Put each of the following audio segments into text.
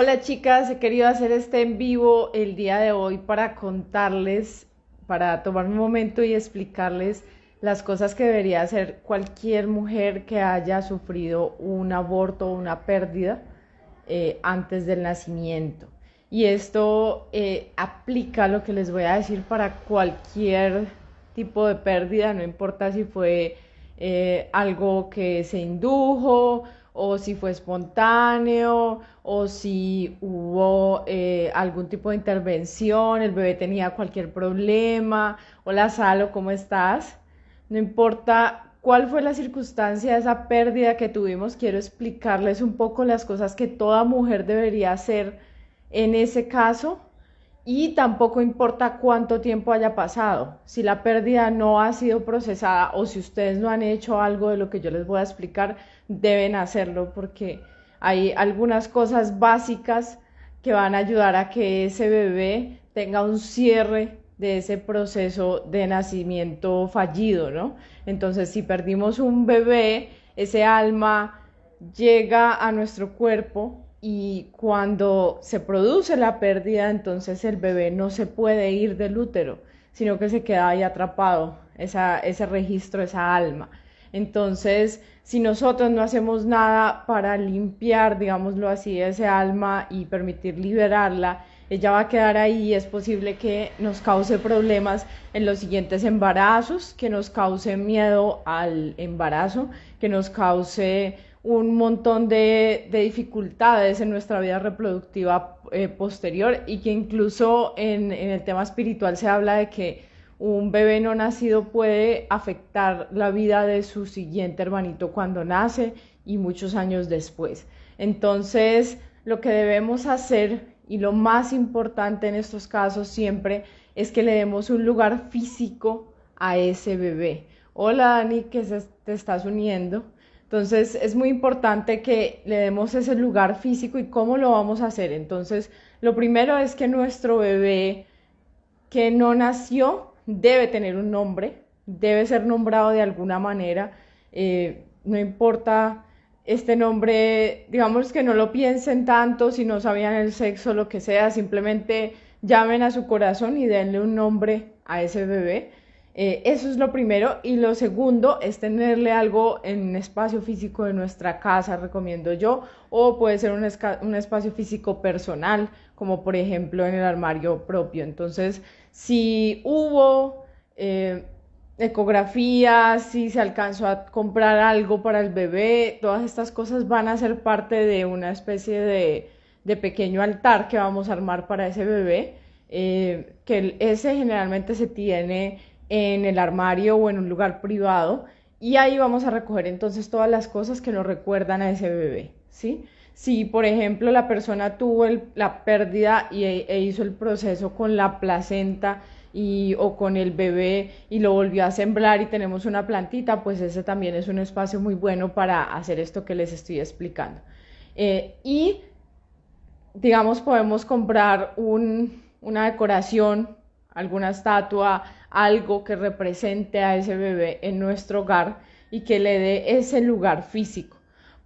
Hola chicas, he querido hacer este en vivo el día de hoy para contarles, para tomar un momento y explicarles las cosas que debería hacer cualquier mujer que haya sufrido un aborto o una pérdida antes del nacimiento. Y esto aplica lo que les voy a decir para cualquier tipo de pérdida, no importa si fue algo que se indujo o si fue espontáneo o si hubo algún tipo de intervención, el bebé tenía cualquier problema. Hola Salo, ¿cómo estás? No importa cuál fue la circunstancia de esa pérdida que tuvimos, quiero explicarles un poco las cosas que toda mujer debería hacer en ese caso, y tampoco importa cuánto tiempo haya pasado. Si la pérdida no ha sido procesada o si ustedes no han hecho algo de lo que yo les voy a explicar, deben hacerlo porque hay algunas cosas básicas que van a ayudar a que ese bebé tenga un cierre de ese proceso de nacimiento fallido, ¿no? Entonces, si perdimos un bebé, ese alma llega a nuestro cuerpo y cuando se produce la pérdida, entonces el bebé no se puede ir del útero, sino que se queda ahí atrapado, ese registro, esa alma. Entonces, si nosotros no hacemos nada para limpiar, digámoslo así, ese alma y permitir liberarla, ella va a quedar ahí y es posible que nos cause problemas en los siguientes embarazos, que nos cause miedo al embarazo, que nos cause un montón de dificultades en nuestra vida reproductiva posterior, y que incluso en el tema espiritual se habla de que un bebé no nacido puede afectar la vida de su siguiente hermanito cuando nace y muchos años después. Entonces, lo que debemos hacer y lo más importante en estos casos siempre es que le demos un lugar físico a ese bebé. Hola Dani, que te estás uniendo. Entonces es muy importante que le demos ese lugar físico. ¿Y cómo lo vamos a hacer? Entonces, lo primero es que nuestro bebé que no nació debe tener un nombre, debe ser nombrado de alguna manera. No importa este nombre, digamos que no lo piensen tanto si no sabían el sexo, lo que sea, simplemente llamen a su corazón y denle un nombre a ese bebé. Eso es lo primero. Y lo segundo es tenerle algo en un espacio físico de nuestra casa, recomiendo yo, o puede ser un espacio físico personal, como por ejemplo en el armario propio. Entonces, si hubo ecografías, si se alcanzó a comprar algo para el bebé, todas estas cosas van a ser parte de una especie de pequeño altar que vamos a armar para ese bebé, que ese generalmente se tiene en el armario o en un lugar privado, y ahí vamos a recoger entonces todas las cosas que nos recuerdan a ese bebé, ¿sí? Si, por ejemplo, la persona tuvo la pérdida e hizo el proceso con la placenta o con el bebé y lo volvió a sembrar y tenemos una plantita, pues ese también es un espacio muy bueno para hacer esto que les estoy explicando. Y digamos, podemos comprar una decoración, alguna estatua, algo que represente a ese bebé en nuestro hogar y que le dé ese lugar físico,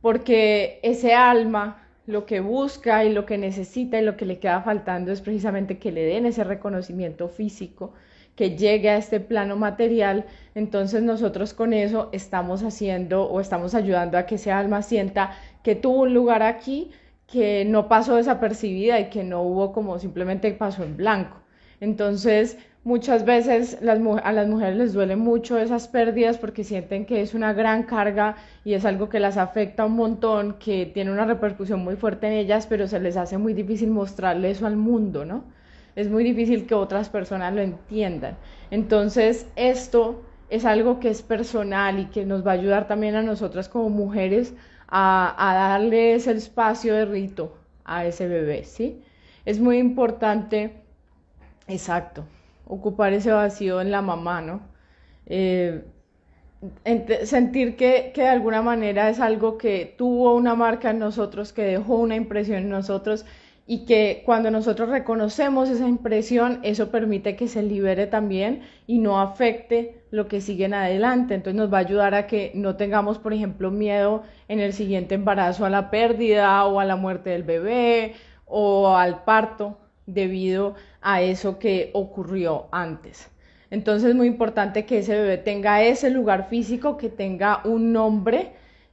porque ese alma lo que busca y lo que necesita y lo que le queda faltando es precisamente que le den ese reconocimiento físico, que llegue a este plano material. Entonces nosotros con eso estamos haciendo o estamos ayudando a que ese alma sienta que tuvo un lugar aquí, que no pasó desapercibida y que no hubo como simplemente pasó en blanco. Entonces, muchas veces a las mujeres les duele mucho esas pérdidas porque sienten que es una gran carga y es algo que las afecta un montón, que tiene una repercusión muy fuerte en ellas, pero se les hace muy difícil mostrarle eso al mundo, ¿no? Es muy difícil que otras personas lo entiendan. Entonces, esto es algo que es personal y que nos va a ayudar también a nosotras como mujeres a darle ese espacio de rito a ese bebé, ¿sí? Es muy importante, exacto, ocupar ese vacío en la mamá, ¿no? Eh, sentir que de alguna manera es algo que tuvo una marca en nosotros, que dejó una impresión en nosotros, y que cuando nosotros reconocemos esa impresión, eso permite que se libere también y no afecte lo que sigue en adelante. Entonces nos va a ayudar a que no tengamos, por ejemplo, miedo en el siguiente embarazo a la pérdida o a la muerte del bebé, o al parto debido a eso que ocurrió antes. Entonces es muy importante que ese bebé tenga ese lugar físico, que tenga un nombre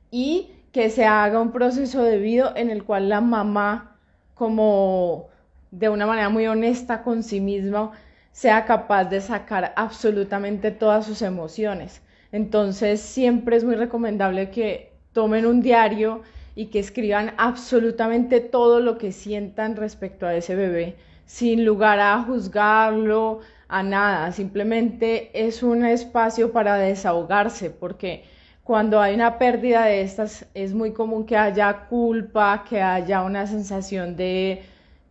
y que se haga un proceso debido en el cual la mamá, como de una manera muy honesta con sí misma, sea capaz de sacar absolutamente todas sus emociones. Entonces siempre es muy recomendable que tomen un diario y que escriban absolutamente todo lo que sientan respecto a ese bebé, sin lugar a juzgarlo, a nada. Simplemente es un espacio para desahogarse, porque cuando hay una pérdida de estas es muy común que haya culpa, que haya una sensación de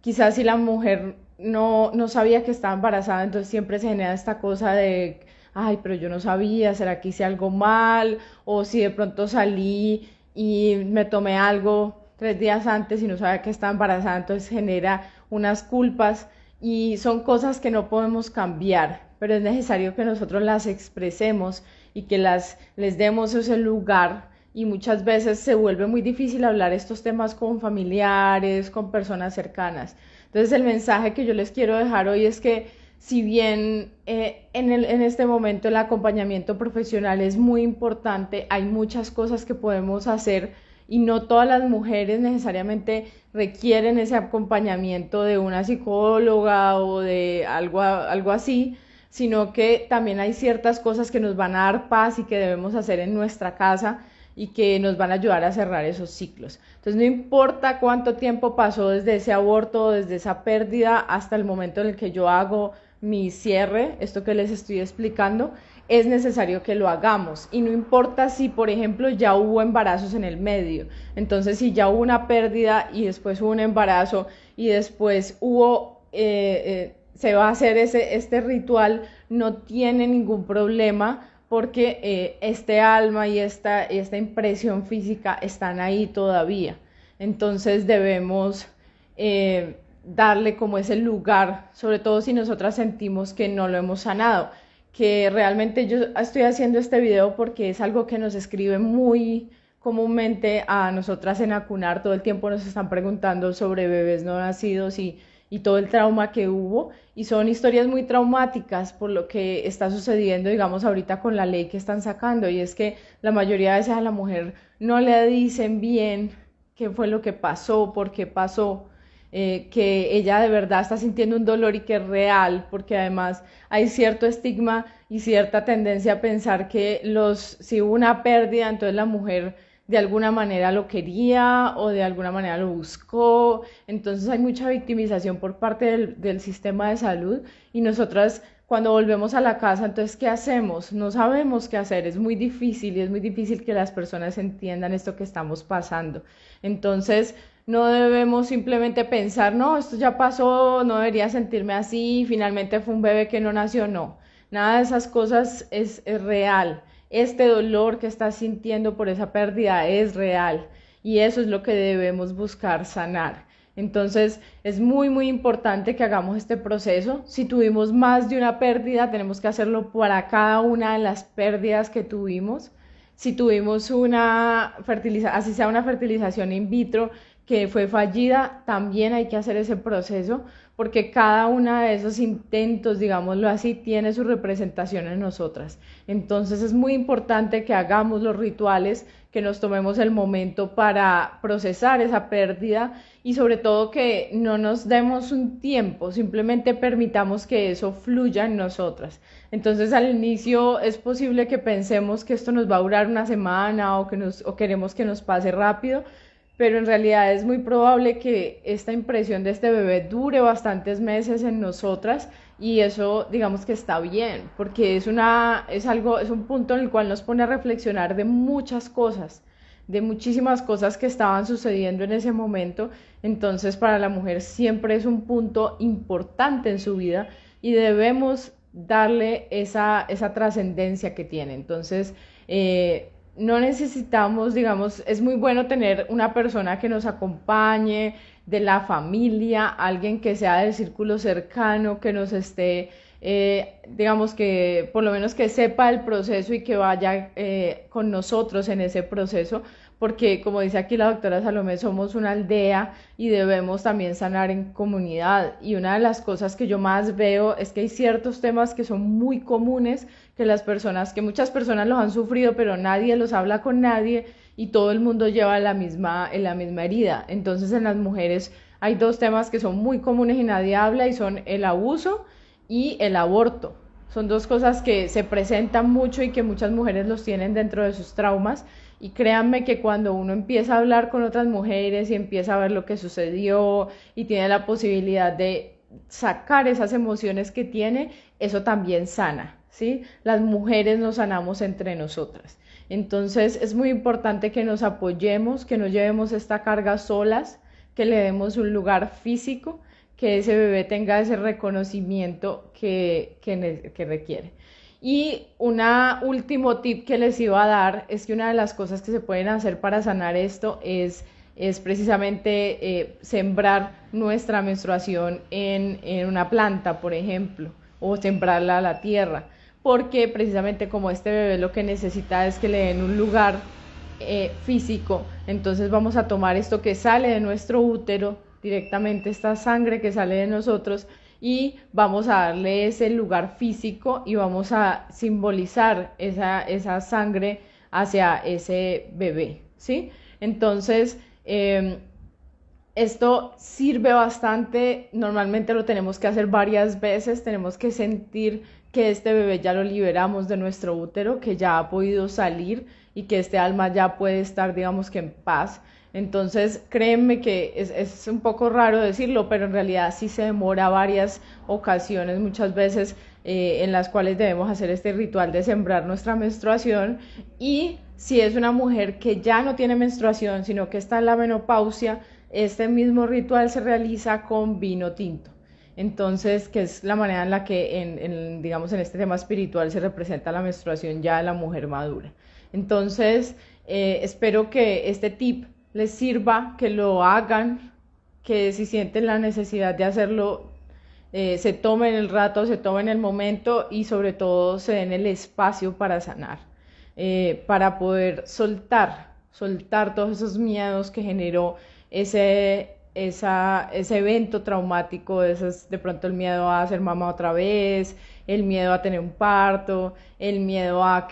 quizás si la mujer no sabía que estaba embarazada, entonces siempre se genera esta cosa de, ay, pero yo no sabía, ¿será que hice algo mal? O si de pronto salí y me tomé algo 3 días antes y no sabía que estaba embarazada, entonces genera unas culpas y son cosas que no podemos cambiar, pero es necesario que nosotros las expresemos y que les demos ese lugar. Y muchas veces se vuelve muy difícil hablar estos temas con familiares, con personas cercanas. Entonces el mensaje que yo les quiero dejar hoy es que si bien en este momento el acompañamiento profesional es muy importante, hay muchas cosas que podemos hacer y no todas las mujeres necesariamente requieren ese acompañamiento de una psicóloga o de algo así, sino que también hay ciertas cosas que nos van a dar paz y que debemos hacer en nuestra casa y que nos van a ayudar a cerrar esos ciclos. Entonces no importa cuánto tiempo pasó desde ese aborto, desde esa pérdida hasta el momento en el que yo hago mi cierre, esto que les estoy explicando, es necesario que lo hagamos y no importa si por ejemplo ya hubo embarazos en el medio. Entonces si ya hubo una pérdida y después hubo un embarazo y después se va a hacer este ritual, no tiene ningún problema porque este alma y esta impresión física están ahí todavía. Entonces debemos darle como ese lugar, sobre todo si nosotras sentimos que no lo hemos sanado, que realmente yo estoy haciendo este video porque es algo que nos escribe muy comúnmente a nosotras en Acunar. Todo el tiempo nos están preguntando sobre bebés no nacidos y todo el trauma que hubo, y son historias muy traumáticas por lo que está sucediendo, digamos, ahorita con la ley que están sacando, y es que la mayoría de veces a la mujer no le dicen bien qué fue lo que pasó, por qué pasó, que ella de verdad está sintiendo un dolor y que es real, porque además hay cierto estigma y cierta tendencia a pensar que si hubo una pérdida, entonces la mujer de alguna manera lo quería o de alguna manera lo buscó. Entonces hay mucha victimización por parte del sistema de salud, y nosotras cuando volvemos a la casa, entonces ¿qué hacemos? No sabemos qué hacer, es muy difícil y es muy difícil que las personas entiendan esto que estamos pasando. Entonces no debemos simplemente pensar, no, esto ya pasó, no debería sentirme así, finalmente fue un bebé que no nació, no. Nada de esas cosas es real. Este dolor que estás sintiendo por esa pérdida es real y eso es lo que debemos buscar sanar. Entonces es muy importante que hagamos este proceso. Si tuvimos más de una pérdida, tenemos que hacerlo para cada una de las pérdidas que tuvimos. Si tuvimos así sea una fertilización in vitro que fue fallida, también hay que hacer ese proceso, porque cada uno de esos intentos, digámoslo así, tiene su representación en nosotras. Entonces es muy importante que hagamos los rituales, que nos tomemos el momento para procesar esa pérdida y sobre todo que no nos demos un tiempo, simplemente permitamos que eso fluya en nosotras. Entonces al inicio es posible que pensemos que esto nos va a durar una semana o queremos que nos pase rápido, pero en realidad es muy probable que esta impresión de este bebé dure bastantes meses en nosotras, y eso digamos que está bien, porque es un punto en el cual nos pone a reflexionar de muchas cosas, de muchísimas cosas que estaban sucediendo en ese momento. Entonces para la mujer siempre es un punto importante en su vida y debemos darle esa trascendencia que tiene. Entonces no necesitamos, digamos, es muy bueno tener una persona que nos acompañe de la familia, alguien que sea del círculo cercano, que nos esté, digamos que por lo menos que sepa el proceso y que vaya con nosotros en ese proceso, porque como dice aquí la doctora Salomé, somos una aldea y debemos también sanar en comunidad. Y una de las cosas que yo más veo es que hay ciertos temas que son muy comunes, que muchas personas los han sufrido, pero nadie los habla con nadie y todo el mundo lleva en la misma herida. Entonces en las mujeres hay dos temas que son muy comunes y nadie habla y son el abuso y el aborto. Son dos cosas que se presentan mucho y que muchas mujeres los tienen dentro de sus traumas. Y créanme que cuando uno empieza a hablar con otras mujeres y empieza a ver lo que sucedió y tiene la posibilidad de sacar esas emociones que tiene, eso también sana, ¿sí? Las mujeres nos sanamos entre nosotras. Entonces es muy importante que nos apoyemos, que no llevemos esta carga solas, que le demos un lugar físico, que ese bebé tenga ese reconocimiento que requiere. Y un último tip que les iba a dar es que una de las cosas que se pueden hacer para sanar esto es precisamente sembrar nuestra menstruación en una planta, por ejemplo, o sembrarla a la tierra, porque precisamente como este bebé lo que necesita es que le den un lugar físico, entonces vamos a tomar esto que sale de nuestro útero, directamente esta sangre que sale de nosotros, y vamos a darle ese lugar físico y vamos a simbolizar esa sangre hacia ese bebé, ¿sí? Entonces, esto sirve bastante, normalmente lo tenemos que hacer varias veces, tenemos que sentir que este bebé ya lo liberamos de nuestro útero, que ya ha podido salir y que este alma ya puede estar, digamos que en paz. Entonces, créanme que es un poco raro decirlo, pero en realidad sí se demora varias ocasiones, muchas veces en las cuales debemos hacer este ritual de sembrar nuestra menstruación. Y si es una mujer que ya no tiene menstruación, sino que está en la menopausia, este mismo ritual se realiza con vino tinto. Entonces, que es la manera en la que, digamos, en este tema espiritual se representa la menstruación ya de la mujer madura. Entonces, espero que este tip les sirva, que lo hagan, que si sienten la necesidad de hacerlo, se tomen el rato, se tomen el momento y sobre todo se den el espacio para sanar, para poder soltar todos esos miedos que generó ese evento traumático, de pronto el miedo a ser mamá otra vez, el miedo a tener un parto, el miedo a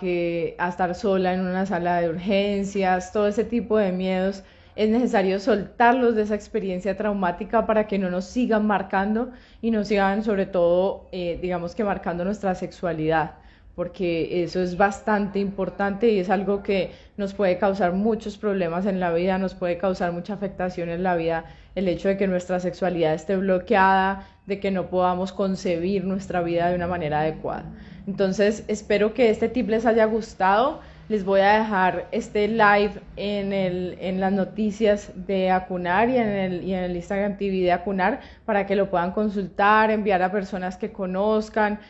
estar sola en una sala de urgencias, todo ese tipo de miedos. Es necesario soltarlos de esa experiencia traumática para que no nos sigan marcando y nos sigan sobre todo, digamos que marcando nuestra sexualidad, porque eso es bastante importante y es algo que nos puede causar muchos problemas en la vida, nos puede causar mucha afectación en la vida, el hecho de que nuestra sexualidad esté bloqueada, de que no podamos concebir nuestra vida de una manera adecuada. Entonces, espero que este tip les haya gustado. Les voy a dejar este live en las noticias de Acunar y en el Instagram TV de Acunar para que lo puedan consultar, enviar a personas que conozcan,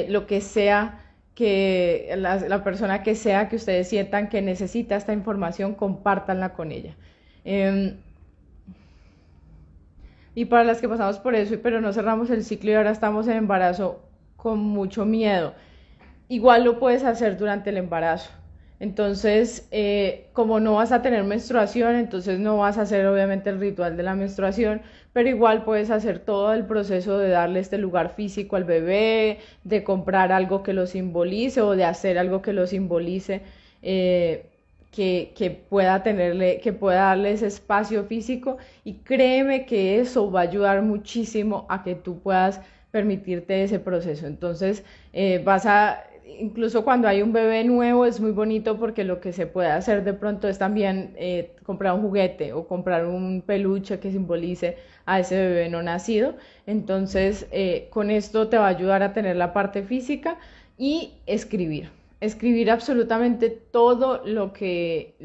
lo que sea, que la persona que sea que ustedes sientan que necesita esta información, compártanla con ella. Y para las que pasamos por eso, pero no cerramos el ciclo y ahora estamos en embarazo con mucho miedo, igual lo puedes hacer durante el embarazo. Entonces, como no vas a tener menstruación, entonces no vas a hacer obviamente el ritual de la menstruación, pero igual puedes hacer todo el proceso de darle este lugar físico al bebé, de comprar algo que lo simbolice o de hacer algo que lo simbolice, que pueda darle ese espacio físico, y créeme que eso va a ayudar muchísimo a que tú puedas permitirte ese proceso. Entonces, incluso cuando hay un bebé nuevo es muy bonito porque lo que se puede hacer de pronto es también comprar un juguete o comprar un peluche que simbolice a ese bebé no nacido. Entonces, con esto te va a ayudar a tener la parte física y escribir absolutamente todo lo que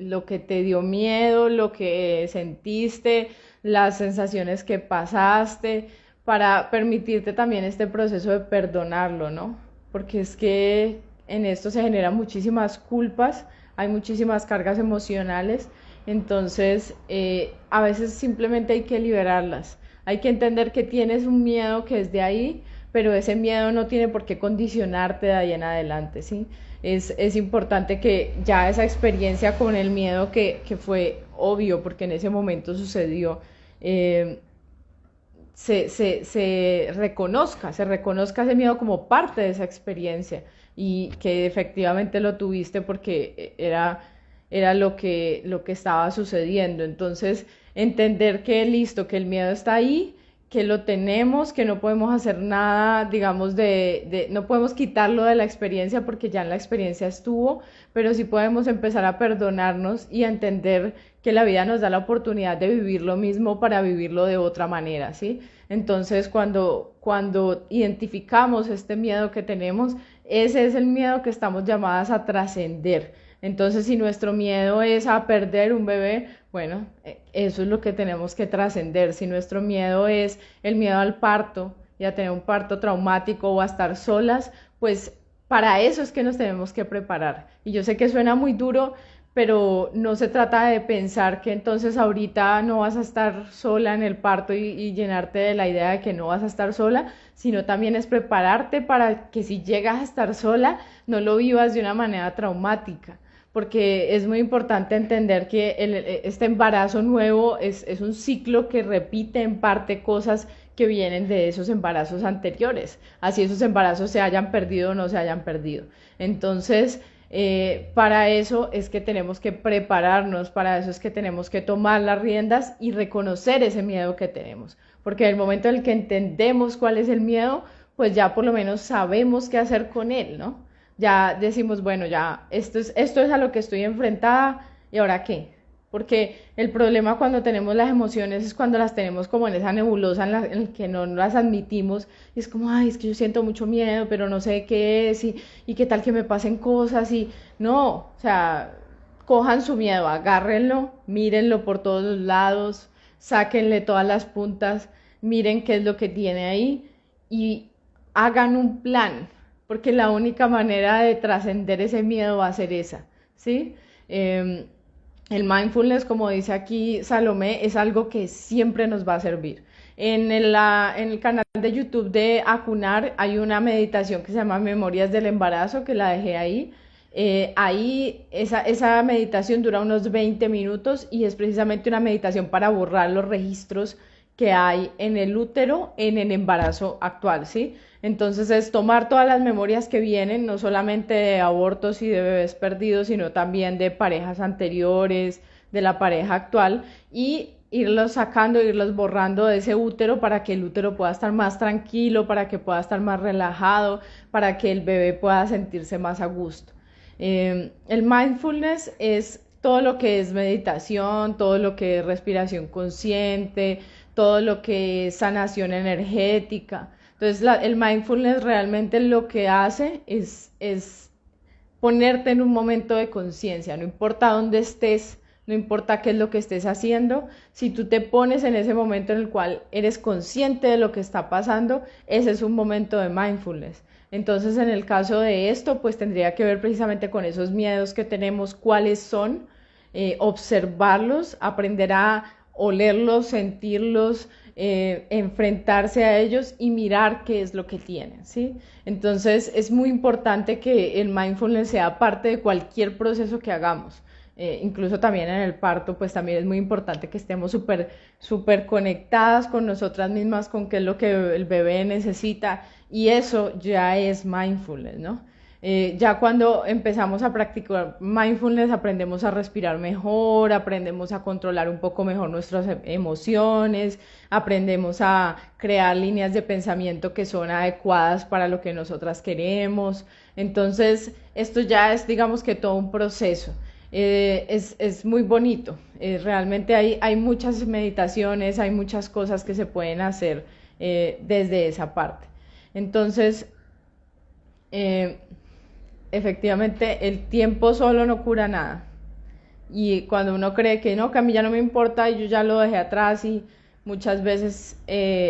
te dio miedo, lo que sentiste, las sensaciones que pasaste, para permitirte también este proceso de perdonarlo, ¿no? Porque es que en esto se generan muchísimas culpas, hay muchísimas cargas emocionales, entonces a veces simplemente hay que liberarlas, hay que entender que tienes un miedo que es de ahí, pero ese miedo no tiene por qué condicionarte de ahí en adelante, ¿sí? Es importante que ya esa experiencia con el miedo que fue obvio, porque en ese momento sucedió, eh, se reconozca ese miedo como parte de esa experiencia y que efectivamente lo tuviste porque era lo que estaba sucediendo. Entonces, entender que listo, que el miedo está ahí, que lo tenemos, que no podemos hacer nada, digamos, no podemos quitarlo de la experiencia porque ya en la experiencia estuvo, pero sí podemos empezar a perdonarnos y a entender que la vida nos da la oportunidad de vivir lo mismo para vivirlo de otra manera, ¿sí? Entonces, cuando identificamos este miedo que tenemos, ese es el miedo que estamos llamadas a trascender. Entonces, si nuestro miedo es a perder un bebé, bueno, eso es lo que tenemos que trascender. Si nuestro miedo es el miedo al parto y a tener un parto traumático o a estar solas, pues para eso es que nos tenemos que preparar. Y yo sé que suena muy duro, pero no se trata de pensar que entonces ahorita no vas a estar sola en el parto y llenarte de la idea de que no vas a estar sola, sino también es prepararte para que si llegas a estar sola, no lo vivas de una manera traumática, porque es muy importante entender que este embarazo nuevo es un ciclo que repite en parte cosas que vienen de esos embarazos anteriores, así esos embarazos se hayan perdido o no se hayan perdido. Entonces, para eso es que tenemos que prepararnos, para eso es que tenemos que tomar las riendas y reconocer ese miedo que tenemos, porque en el momento en el que entendemos cuál es el miedo, pues ya por lo menos sabemos qué hacer con él, ¿no? Ya decimos, bueno, ya esto es a lo que estoy enfrentada y ahora qué. Porque el problema cuando tenemos las emociones es cuando las tenemos como en esa nebulosa en que no las admitimos y es como, ay, es que yo siento mucho miedo, pero no sé qué es y qué tal que me pasen cosas y no, o sea, cojan su miedo, agárrenlo, mírenlo por todos los lados, sáquenle todas las puntas, miren qué es lo que tiene ahí y hagan un plan, porque la única manera de trascender ese miedo va a ser esa, ¿sí? El mindfulness, como dice aquí Salomé, es algo que siempre nos va a servir. En el canal de YouTube de Acunar hay una meditación que se llama Memorias del Embarazo, que la dejé ahí. Esa meditación dura unos 20 minutos y es precisamente una meditación para borrar los registros que hay en el útero en el embarazo actual, ¿sí? Entonces es tomar todas las memorias que vienen, no solamente de abortos y de bebés perdidos, sino también de parejas anteriores, de la pareja actual, y irlos sacando, irlos borrando de ese útero para que el útero pueda estar más tranquilo, para que pueda estar más relajado, para que el bebé pueda sentirse más a gusto. El mindfulness es todo lo que es meditación, todo lo que es respiración consciente, todo lo que es sanación energética. Entonces, el mindfulness realmente lo que hace es ponerte en un momento de conciencia, no importa dónde estés, no importa qué es lo que estés haciendo, si tú te pones en ese momento en el cual eres consciente de lo que está pasando, ese es un momento de mindfulness. Entonces, en el caso de esto, pues tendría que ver precisamente con esos miedos que tenemos, cuáles son, observarlos, aprender a olerlos, sentirlos, enfrentarse a ellos y mirar qué es lo que tienen, ¿sí? Entonces es muy importante que el mindfulness sea parte de cualquier proceso que hagamos. Incluso también en el parto, pues también es muy importante que estemos súper conectadas con nosotras mismas, con qué es lo que el bebé necesita y eso ya es mindfulness, ¿no? Ya cuando empezamos a practicar mindfulness aprendemos a respirar mejor, aprendemos a controlar un poco mejor nuestras emociones, aprendemos a crear líneas de pensamiento que son adecuadas para lo que nosotras queremos. Entonces, esto ya es, digamos que todo un proceso. Es muy bonito. Realmente hay muchas meditaciones, hay muchas cosas que se pueden hacer desde esa parte. Entonces, eh, efectivamente, el tiempo solo no cura nada. Y cuando uno cree que no, que a mí ya no me importa y yo ya lo dejé atrás y muchas veces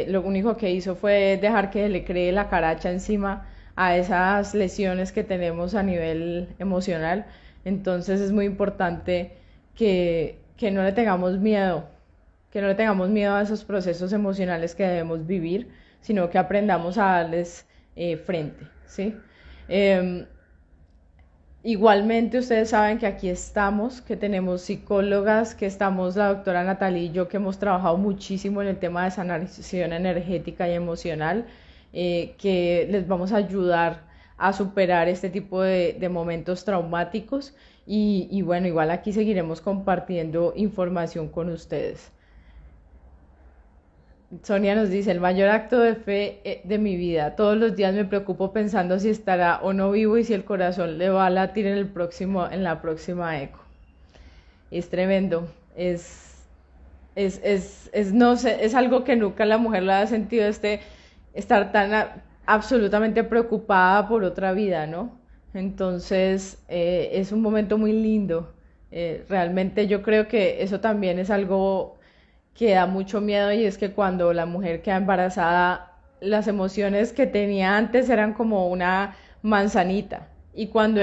lo único que hizo fue dejar que le cree la caracha encima a esas lesiones que tenemos a nivel emocional. Entonces es muy importante que no le tengamos miedo, que no le tengamos miedo a esos procesos emocionales que debemos vivir, sino que aprendamos a darles frente, ¿sí? Em, Igualmente ustedes saben que aquí estamos, que tenemos psicólogas, que estamos la doctora Natalie y yo, que hemos trabajado muchísimo en el tema de sanación energética y emocional, que les vamos a ayudar a superar este tipo de momentos traumáticos y bueno, igual aquí seguiremos compartiendo información con ustedes. Sonia nos dice, el mayor acto de fe de mi vida. Todos los días me preocupo pensando si estará o no vivo y si el corazón le va a latir en la próxima eco. Es tremendo. No sé, es algo que nunca la mujer le ha sentido, estar tan absolutamente preocupada por otra vida, ¿no? Entonces, es un momento muy lindo. Realmente yo creo que eso también es algo que da mucho miedo, y es que cuando la mujer queda embarazada, las emociones que tenía antes eran como una manzanita, y cuando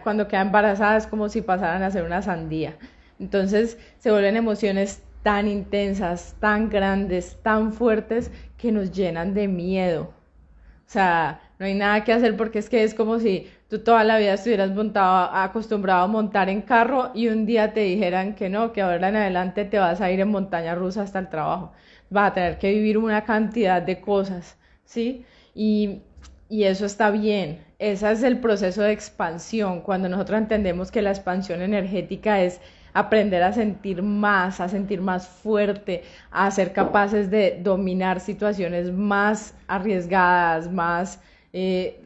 cuando queda embarazada es como si pasaran a ser una sandía. Entonces se vuelven emociones tan intensas, tan grandes, tan fuertes, que nos llenan de miedo. O sea, no hay nada que hacer, porque es que es como si tú toda la vida estuvieras acostumbrado a montar en carro, y un día te dijeran que no, que ahora en adelante te vas a ir en montaña rusa hasta el trabajo. Vas a tener que vivir una cantidad de cosas, ¿sí? Y, y eso está bien. Ese es el proceso de expansión, cuando nosotros entendemos que la expansión energética es aprender a sentir más fuerte, a ser capaces de dominar situaciones más arriesgadas, más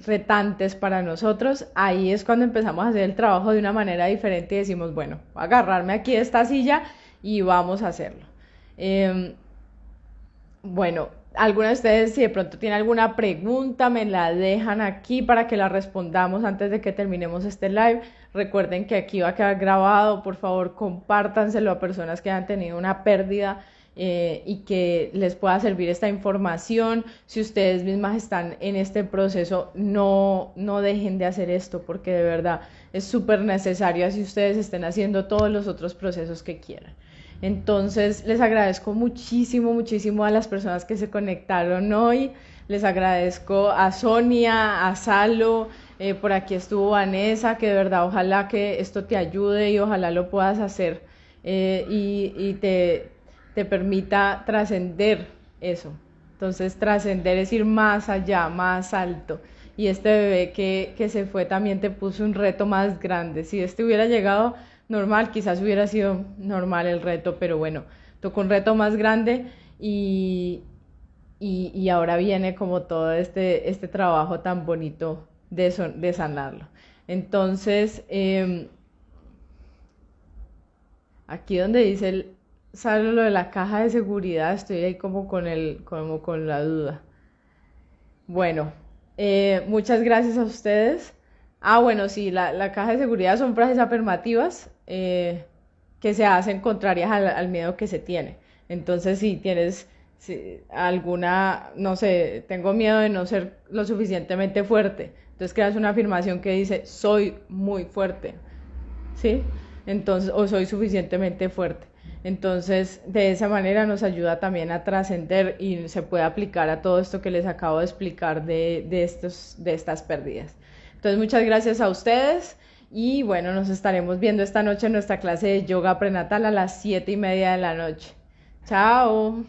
retantes para nosotros. Ahí es cuando empezamos a hacer el trabajo de una manera diferente y decimos, bueno, voy a agarrarme aquí de esta silla y vamos a hacerlo. Eh, bueno, alguna de ustedes, si de pronto tiene alguna pregunta, me la dejan aquí para que la respondamos antes de que terminemos este live. Recuerden que aquí va a quedar grabado. Por favor, compártanselo a personas que han tenido una pérdida, y que les pueda servir esta información. Si ustedes mismas están en este proceso, no dejen de hacer esto, porque de verdad es súper necesario, así ustedes estén haciendo todos los otros procesos que quieran. Entonces, les agradezco muchísimo, muchísimo a las personas que se conectaron hoy. Les agradezco a Sonia, a Salo, por aquí estuvo Vanessa, que de verdad ojalá que esto te ayude y ojalá lo puedas hacer, y te permita trascender eso. Entonces, trascender es ir más allá, más alto. Y este bebé que se fue también te puso un reto más grande. Si este hubiera llegado normal, quizás hubiera sido normal el reto, pero bueno, tocó un reto más grande, y ahora viene como todo este trabajo tan bonito de sanarlo. Entonces, aquí donde dice sale lo de la caja de seguridad, estoy ahí como con la duda. Bueno, muchas gracias a ustedes. Ah, bueno, sí, la caja de seguridad son frases afirmativas, que se hacen contrarias al miedo que se tiene. Entonces, si tienes alguna, no sé, tengo miedo de no ser lo suficientemente fuerte, entonces creas una afirmación que dice, soy muy fuerte, ¿sí? Entonces, o soy suficientemente fuerte. Entonces, de esa manera nos ayuda también a trascender, y se puede aplicar a todo esto que les acabo de explicar de estas pérdidas. Entonces, muchas gracias a ustedes, y bueno, nos estaremos viendo esta noche en nuestra clase de yoga prenatal a las 7:30 de la noche. Chao.